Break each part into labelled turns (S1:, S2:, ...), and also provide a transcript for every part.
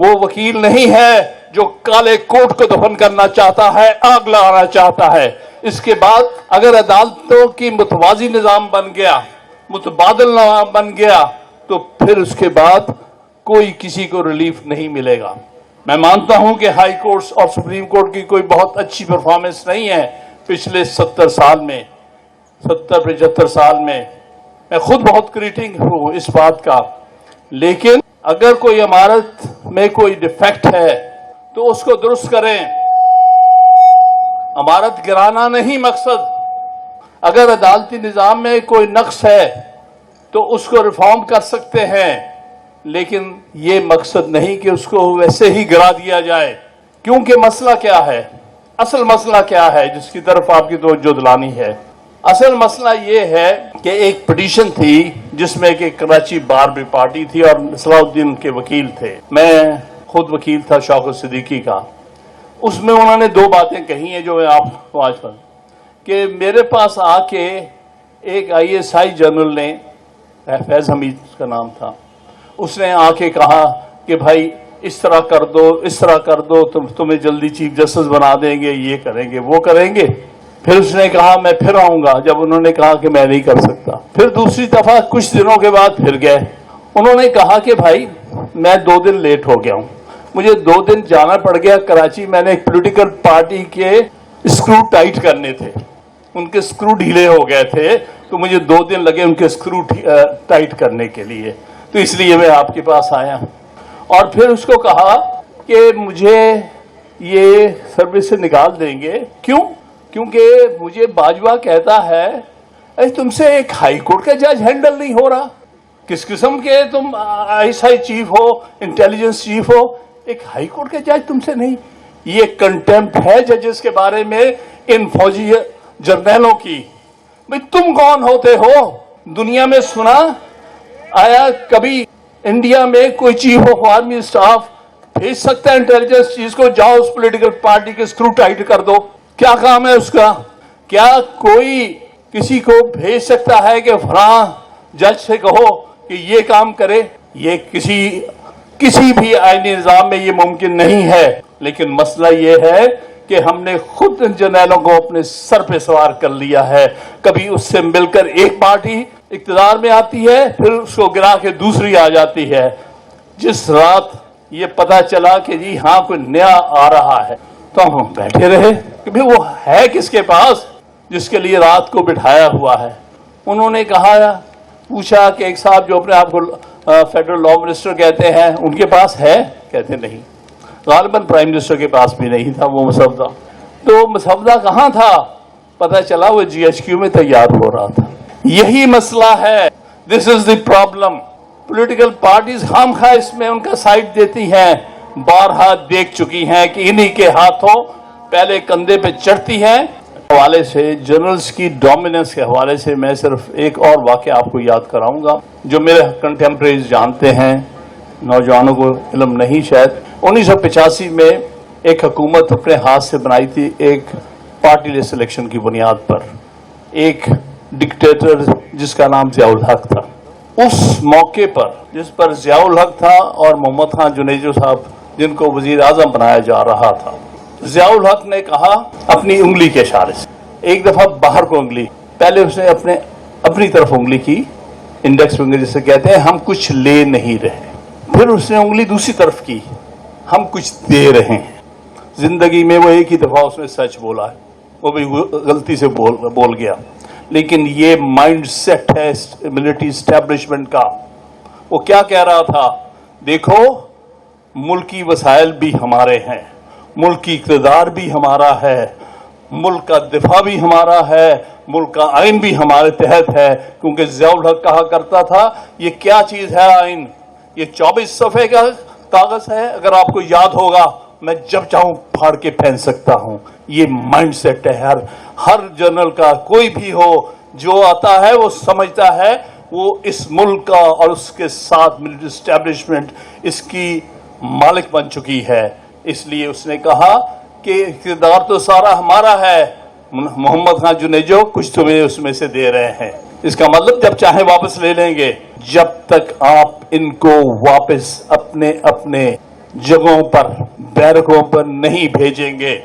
S1: وہ वकील नहीं है जो काले कोट को दफन करना चाहता है, आग लगाना चाहता है। इसके बाद अगर अदालतों की मुतवाजी निजाम बन गया, मुतबादल निजाम बन गया, तो फिर उसके बाद कोई किसी को रिलीफ नहीं मिलेगा। मैं मानता हूं कि हाई कोर्ट्स और सुप्रीम कोर्ट की कोई बहुत अच्छी परफॉर्मेंस नहीं है पिछले 70 साल में, 70-75 साल में। मैं खुद बहुत क्रिटिक हूं इस बात का, लेकिन अगर कोई इमारत में कोई डिफेक्ट है तो उसको दुरुस्त करें। इमारत गिराना नहीं मकसद। अगर अदालती निजाम में कोई नक्स है तो उसको रिफॉर्म कर सकते हैं, लेकिन ये मकसद नहीं कि उसको वैसे ही गिरा दिया जाए। क्योंकि मसला क्या है, असल मसला क्या है जिसकी तरफ आपकी तवज्जो दिलानी है? असल मसला ये है कि एक पिटीशन थी जिसमें कि कराची बार भी पार्टी थी और सलाउद्दीन के वकील थे। मैं खुद वकील था शौकत सिद्दीकी का। उसमें उन्होंने दो बातें कही हैं जो मैं आपको आज पर कि मेरे पास आके एक ISI जनरल ने, फैज हमीद का नाम था, उसने आके कहा कि भाई इस तरह कर दो, इस तरह कर दो, तुम्हें जल्दी चीफ जस्टिस बना देंगे, ये करेंगे, वो करेंगे। फिर उसने कहा मैं फिर आऊंगा, जब उन्होंने कहा कि मैं नहीं कर सकता। फिर दूसरी दफा कुछ दिनों के बाद फिर गए, उन्होंने कहा कि भाई मैं 2 दिन लेट हो गया हूं, मुझे 2 दिन जाना पड़ गया कराची। मैंने एक पॉलिटिकल पार्टी के स्क्रू टाइट करने थे, उनके स्क्रू ढीले हो गए थे, तो मुझे 2 दिन लगे उनके स्क्रू टाइट करने के लिए, तो इसलिए मैं आपके पास आया। और फिर उसको कहा कि मुझे ये सर्विस से निकाल देंगे। क्यों? क्योंकि मुझे बाजवा कहता है अरे तुमसे एक हाई कोर्ट का जज हैंडल नहीं हो रहा, किस किस्म के तुम ISI चीफ हो, इंटेलिजेंस चीफ हो, एक हाई कोर्ट का जज तुमसे नहीं। ये कंटेम्प्ट है जजेस के बारे में इन फौजी जर्नैलों की। भाई तुम कौन होते हो? दुनिया में सुना आया कभी इंडिया में कोई चीफ ऑफ आर्मी स्टाफ भेज सकता है इंटेलिजेंस चीज को, जाओ उस पॉलिटिकल पार्टी के स्क्रू टाइट कर दो? क्या काम है उसका? क्या कोई किसी को भेज सकता है कि फलां जज से कहो कि ये काम करे? ये किसी भी आईनी निजाम में ये मुमकिन नहीं है। लेकिन मसला ये है कि हमने खुद इन जर्नैलों को अपने सर पे सवार कर लिया है। कभी उससे मिलकर एक पार्टी इक्तिदार में आती है, फिर उसको गिरा के दूसरी आ जाती है। जिस रात ये पता चला कि जी हाँ कोई नया आ रहा है, तो हम बैठे रहे कि भाई वो है किसके पास जिसके लिए रात को बिठाया हुआ है। उन्होंने कहा, पूछा कि एक साहब जो अपने आप को फेडरल लॉ मिनिस्टर कहते हैं, उनके पास है? कहते नहीं। गालिबन प्राइम मिनिस्टर के पास भी नहीं था वो मसवदा। तो मसवदा कहाँ था? पता चला वो GHQ में तैयार हो रहा था। यही मसला है। This is the problem. Political parties खामखा इसमें उनका साइड देती हैं। बारहा देख चुकी हैं कि इन्हीं के हाथों पहले कंधे पे चढ़ती हैं। हवाले से जर्नल्स की डोमिनेंस के हवाले से मैं सिर्फ एक और वाक़या आपको याद कराऊंगा जो मेरे कंटेम्परेरीज जानते हैं, नौजवानों को इल्म नहीं शायद। 1985 में एक हुकूमत अपने हाथ से बनाई थी एक पार्टी लिस्ट सिलेक्शन की बुनियाद पर, एक डिक्टेटर जिसका नाम ज़ियाउल हक था। उस मौके पर जिस पर ज़ियाउल हक था और मोहम्मद खान जुनेजो साहब जिनको वजीर आजम बनाया जा रहा था, ज़ियाउल हक ने कहा अपनी उंगली के इशारे से, एक दफा बाहर को उंगली, पहले उसने अपनी तरफ उंगली की, इंडेक्स फिंगर जिसे कहते हैं, हम कुछ ले नहीं रहे। फिर उसने उंगली दूसरी तरफ की, हम कुछ दे रहे हैं। जिंदगी में वो एक ही दफा उसने सच बोला है, वो भी गलती से बोल गया। लेकिन ये माइंड सेट है मिलिट्री एस्टेब्लिशमेंट का। वो क्या कह रहा था? देखो मुल्की वसाइल भी हमारे हैं, मुल्क की इक़्तिदार भी हमारा है, मुल्क का दिफा भी हमारा है, मुल्क का आइन भी हमारे तहत है। क्योंकि ज़ियाउल हक कहा करता था ये क्या चीज़ है आइन? ये 24 सफ़े का कागज़ है, अगर आपको याद होगा, मैं जब चाहूँ फाड़ के फेंक सकता हूँ। ये माइंड सेट है हर जनरल का, कोई भी हो, जो आता है वो समझता है वो इस मुल्क का और उसके साथ मिलिट्री एस्टेब्लिशमेंट इसकी मालिक बन चुकी है। इसलिए उसने कहा कि इक़्तिदार तो सारा हमारा है, मोहम्मद खान जुनेजो कुछ तुम्हें उसमें से दे रहे हैं। इसका मतलब जब चाहे वापस ले लेंगे, जब तक आप इनको वापस अपने अपने जगहों पर, बैरकों पर नहीं भेजेंगे।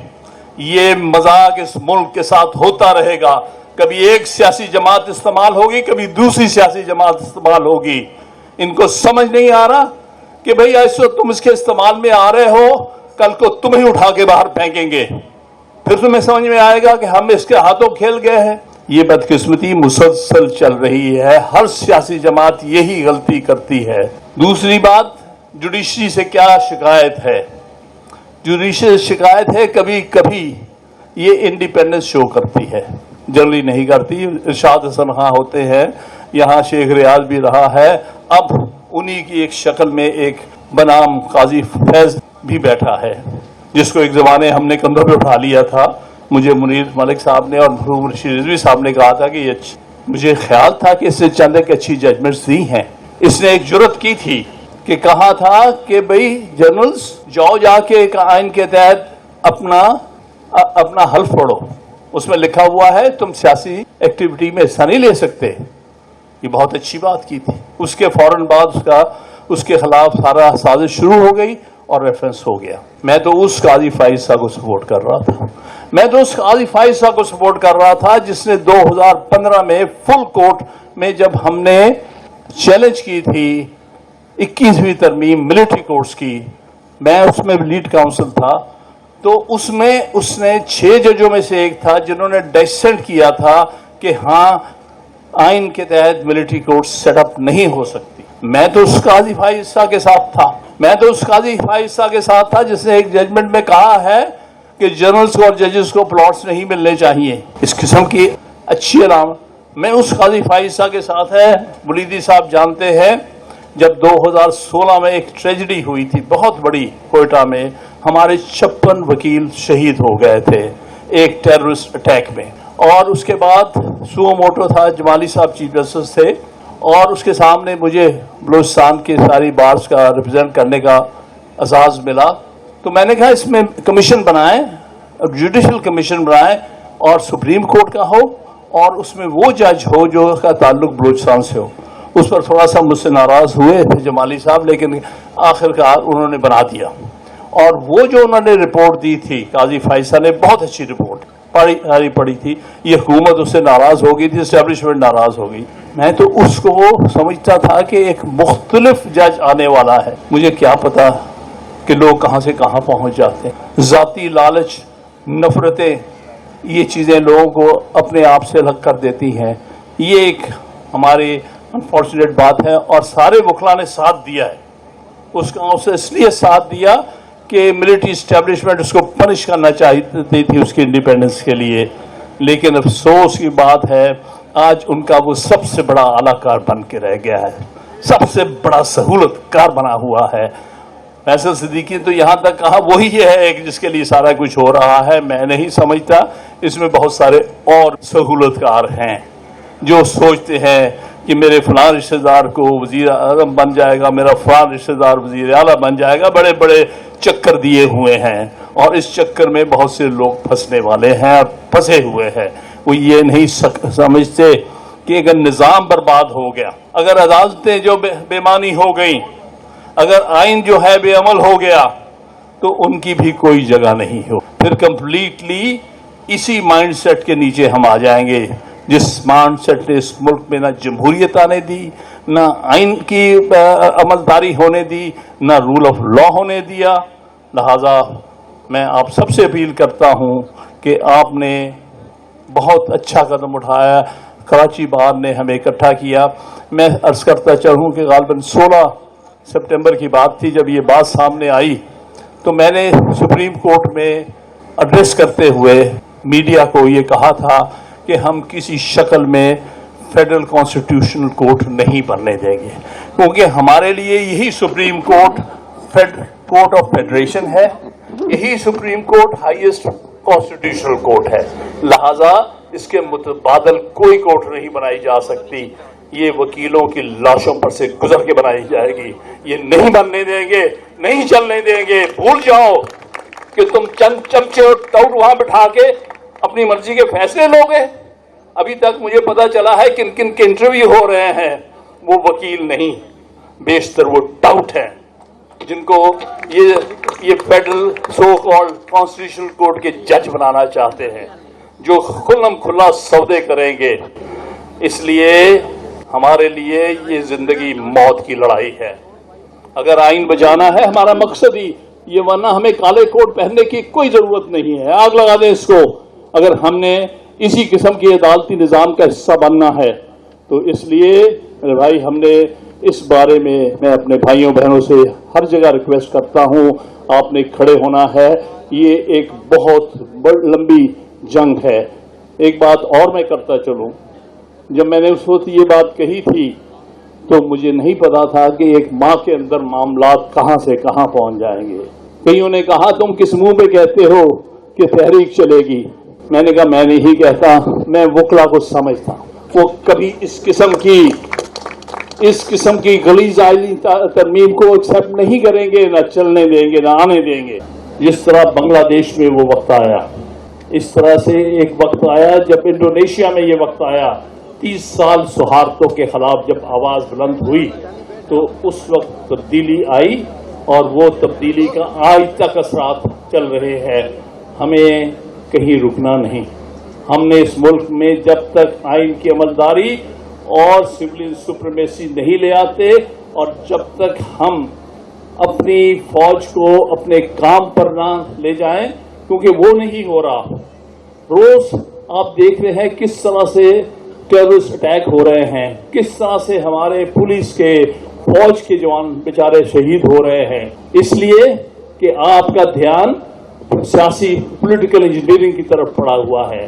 S1: ये मजाक इस मुल्क के साथ होता रहेगा। कभी एक सियासी जमात इस्तेमाल होगी, कभी दूसरी सियासी जमात इस्तेमाल होगी। इनको समझ नहीं आ रहा कि भाई ऐसे तुम इसके इस्तेमाल में आ रहे हो, कल को तुम ही उठा के बाहर फेंकेंगे, फिर तुम्हें समझ में आएगा कि हम इसके हाथों खेल गए हैं। ये बदकिस्मती मुसलसल चल रही है, हर सियासी जमात यही गलती करती है। दूसरी बात, जुडिशरी से क्या शिकायत है? जुडिशरी से शिकायत है कभी कभी ये इंडिपेंडेंस शो करती है, जनरली नहीं करती। इरशाद हसन खां होते हैं, यहाँ शेख रियाज भी रहा है, अब उन्हीं की एक शक्ल में एक बनाम काजी फैज भी बैठा है, जिसको एक जमाने हमने कंधों पे उठा लिया था। मुझे मुनीर मलिक साहब ने और मरहूम रशीद रिजवी साहब ने कहा था कि ये मुझे ख्याल था कि इसने चंद एक अच्छी जजमेंट्स दी हैं। इसने एक जुर्रत की थी कि कहा था कि भाई जनरल्स जाओ जाके एक आइन के तहत अपना हल्फ पढ़ो, उसमें लिखा हुआ है तुम सियासी एक्टिविटी में हिस्सा नहीं ले सकते। ये बहुत अच्छी बात की थी। उसके फौरन बाद उसके खिलाफ सारा साजिश शुरू हो गई और रेफरेंस हो गया। मैं तो उस काजी फाइज साहब को सपोर्ट कर रहा था। मैं तो उस काजी फाइज साहब को सपोर्ट कर रहा था जिसने 2015 में फुल कोर्ट में जब हमने चैलेंज की थी 21वीं तरमीम मिलिट्री कोर्ट्स की, मैं उसमें लीड काउंसिल था, तो उसमें उसने 6 जजों में से एक था जिन्होंने डिसेंट किया था कि हाँ आइन के तहत मिलिट्री कोर्ट सेटअप नहीं हो सकती। मैं तो उस काजी फाइज साहब के साथ था। मैं तो उस काजी फाइज साहब के साथ था जिसने एक जजमेंट में कहा है कि जनरल्स को और जजेस को प्लॉट्स नहीं मिलने चाहिए। इस किस्म की अच्छी अलामत मैं उस काजी फाइज साहब के साथ है। बुलीदी साहब जानते हैं जब 2016 में एक ट्रेजेडी हुई थी बहुत बड़ी कोयटा में, हमारे 56 वकील शहीद हो गए थे एक टेररिस्ट अटैक में। और उसके बाद सुओ मोटो था, जमाली साहब चीफ जस्टिस थे, और उसके सामने मुझे बलूचिस्तान की सारी बार्स का रिप्रेजेंट करने का एजाज़ मिला। तो मैंने कहा इसमें कमीशन बनाएं, जुडिशल कमीशन बनाएं और सुप्रीम कोर्ट का हो और उसमें वो जज हो जो का ताल्लुक बलूचिस्तान से हो। उस पर थोड़ा सा मुझसे नाराज़ हुए थे जमाली साहब, लेकिन आखिरकार उन्होंने बना दिया। और वो जो उन्होंने रिपोर्ट दी थी काजी फाइसा ने, बहुत अच्छी रिपोर्ट पढ़ी थी। ये हुकूमत उससे नाराज़ हो गई थी, इस्टेब्लिशमेंट नाराज़ हो गई। मैं तो उसको समझता था कि एक मुख्तलिफ जज आने वाला है। मुझे क्या पता कि लोग कहाँ से कहाँ पहुँच जाते हैं। ज़ाती लालच, नफ़रतें, ये चीज़ें लोगों को अपने आप से अलग कर देती हैं। ये एक हमारी अनफॉर्चुनेट बात है और सारे वकला ने साथ दिया है। उसका उसने इसलिए साथ दिया कि मिलिट्री इस्टेब्लिशमेंट उसको पनिश करना चाहती थी उसकी इंडिपेंडेंस के लिए, लेकिन अफसोस की बात है आज उनका वो सबसे बड़ा आलाकार बन के रह गया है, सबसे बड़ा सहूलतकार बना हुआ है। फैसल सिद्दीकी तो यहाँ तक कहा वही है एक जिसके लिए सारा कुछ हो रहा है। मैं नहीं समझता, इसमें बहुत सारे और सहूलतकार हैं जो सोचते हैं कि मेरे फलां रिश्तेदार को वजीर आज़म बन जाएगा, मेरा फलां रिश्तेदार वजीर आला बन जाएगा। बड़े बड़े चक्कर दिए हुए हैं और इस चक्कर में बहुत से लोग फंसने वाले हैं और फंसे हुए हैं। वो ये नहीं समझते कि अगर निज़ाम बर्बाद हो गया, अगर अदालतें जो बेमानी हो गई, अगर आइन जो है बेअमल हो गया, तो उनकी भी कोई जगह नहीं हो। फिर कंप्लीटली इसी माइंडसेट के नीचे हम आ जाएंगे जिस माइंडसेट ने इस मुल्क में ना जमहूरियत आने दी, ना आइन की अमलदारी होने दी, ना रूल ऑफ लॉ होने दिया। लिहाजा मैं आप सबसे अपील करता हूँ कि आपने बहुत अच्छा कदम उठाया। कराची बार ने हमें इकट्ठा किया। मैं अर्ज़ करता चलूँ कि गालिबन 16 सितंबर की बात थी जब ये बात सामने आई, तो मैंने सुप्रीम कोर्ट में एड्रेस करते हुए मीडिया को ये कहा था कि हम किसी शक्ल में फेडरल कॉन्स्टिट्यूशनल कोर्ट नहीं बनने देंगे, क्योंकि हमारे लिए यही supreme court court of federation है, यही supreme court highest constitutional court है। लिहाजा इसके मुतबादल कोई कोर्ट नहीं बनाई जा सकती। ये वकीलों की लाशों पर से गुजर के बनाई जाएगी। ये नहीं बनने देंगे, नहीं चलने देंगे। भूल जाओ कि तुम चंद चमचे और टाउट वहां बिठा के अपनी मर्जी के फैसले लोगे। अभी तक मुझे पता चला है किन किन के इंटरव्यू हो रहे हैं, वो वकील नहीं, बेशतर वो टाउट हैं। जिनको ये federal so called constitutional court के जज बनाना चाहते हैं, जो खुल्लम खुल्ला सौदे करेंगे। इसलिए हमारे लिए ये जिंदगी मौत की लड़ाई है। अगर आइन बचाना है हमारा मकसद ही ये, वरना हमें काले कोट पहनने की कोई जरूरत नहीं है। आग लगा दें इसको, अगर हमने इसी किस्म की अदालती निज़ाम का हिस्सा बनना है तो। इसलिए मेरे भाई, हमने इस बारे में मैं अपने भाइयों बहनों से हर जगह रिक्वेस्ट करता हूं, आपने खड़े होना है। ये एक बहुत लंबी जंग है। एक बात और मैं करता चलूं, जब मैंने उस वक्त ये बात कही थी तो मुझे नहीं पता था कि एक माँ के अंदर मामलात कहां से कहां पहुंच जाएंगे। कईयों ने कहा तुम किस मुंह पे कहते हो कि तहरीक चलेगी। मैंने कहा मैं नहीं कहता, मैं वकला को समझता। वो कभी इस किस्म की गलीज आइली तरमीम को एक्सेप्ट नहीं करेंगे, ना चलने देंगे, ना आने देंगे। जिस तरह बांग्लादेश में वो वक्त आया, इस तरह से एक वक्त आया जब इंडोनेशिया में ये वक्त आया। 30 साल सौहार्दों के खिलाफ जब आवाज बुलंद हुई तो उस वक्त तब्दीली आई, और वो तब्दीली का आज तक असरात चल रहे हैं। हमें कहीं रुकना नहीं। हमने इस मुल्क में जब तक आइन की अमलदारी और सिविल सुप्रीमेसी नहीं ले आते, और जब तक हम अपनी फौज को अपने काम पर ना ले जाएं, क्योंकि वो नहीं हो रहा। रोज आप देख रहे हैं किस तरह से टेररिस्ट अटैक हो रहे हैं, किस तरह से हमारे पुलिस के फौज के जवान बेचारे शहीद हो रहे हैं। इसलिए कि आपका ध्यान सियासी पॉलिटिकल इंजीनियरिंग की तरफ पड़ा हुआ है।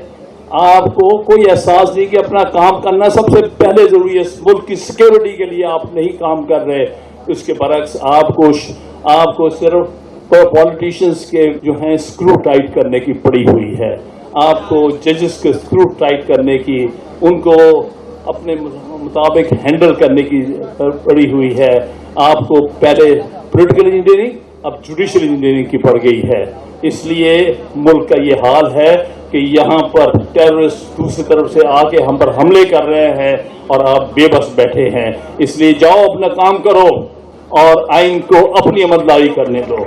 S1: आपको कोई एहसास नहीं कि अपना काम करना सबसे पहले जरूरी है। मुल्क की सिक्योरिटी के लिए आप नहीं काम कर रहे। उसके बरक्स आपको सिर्फ पॉलिटिशियंस के जो हैं स्क्रू टाइट करने की पड़ी हुई है। आपको जजेस के स्क्रू टाइट करने की, उनको अपने मुताबिक हैंडल करने की पड़ी हुई है। आपको पहले पॉलिटिकल इंजीनियरिंग, अब जुडिशियल इंजीनियरिंग की पड़ गई है। इसलिए मुल्क का ये हाल है कि यहाँ पर टेररिस्ट दूसरी तरफ से आके हम पर हमले कर रहे हैं और आप बेबस बैठे हैं। इसलिए जाओ अपना काम करो और आइन को अपनी अमलदारी करने दो।